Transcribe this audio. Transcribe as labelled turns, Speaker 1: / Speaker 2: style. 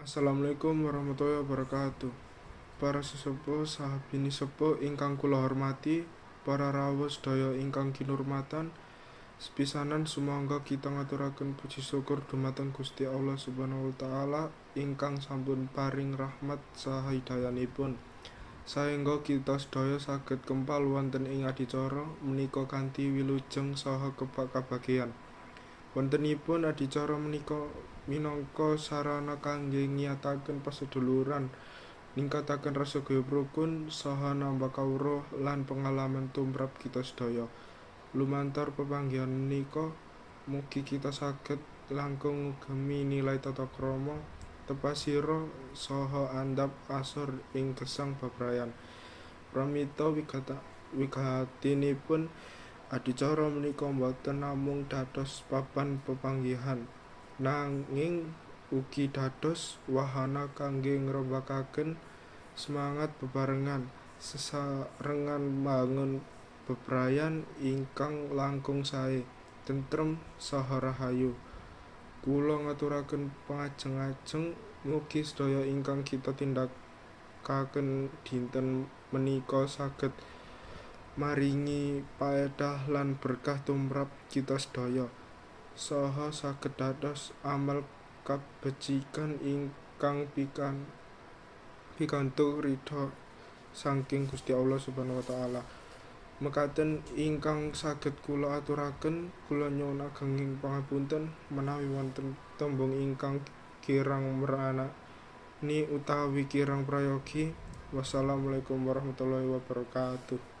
Speaker 1: Assalamualaikum warahmatullahi wabarakatuh. Para sesepuh saha bini sepuh ingkang kula hormati, para rawuh sedaya ingkang kinurmatan, sepisanan sumangga kita ngaturaken puji syukur dumateng Gusti Allah Subhanahu wa taala ingkang sampun paring rahmat saha hidayanipun. Saéngga kita sedaya saged kempal wonten ing adicara menika kanthi wilujeng saha kabagyan. Wontenipun adicara menika minangka sarana kangge ngiyataken paseduluran, ningkataken rasa guyub rukun saha nambah kawruh lan pengalaman tumrap kita sedaya. Lumantar pepanggihan menika mugi kita saged langkung ngugemi nilai tata krama, tepasira saha andhap asor ing gesang bebrayan. Pramila wigatinipun adicara menika boten namung dados papan pepanggihan, nanging ugi dados wahana kangge ngrembakaken semangat bebarengan, sesarengan mbangun bebrayan ingkang langkung sae, tentrem saha rahayu. Kula ngaturaken pangajeng-ajeng mugi sedaya ingkang kita tindakaken dinten menika saged maringi paedah lan berkah tumrap kita sedaya, saha saged dados amal kabecikan ingkang pikantuk ridho saking Gusti Allah Subhanahu wa taala. Mekaten ingkang saged kula aturaken, kula nyuwun agenging pangapunten menawi wonten tembung ingkang kirang merani utawi kirang prayogi. Wassalamualaikum warahmatullahi wabarakatuh.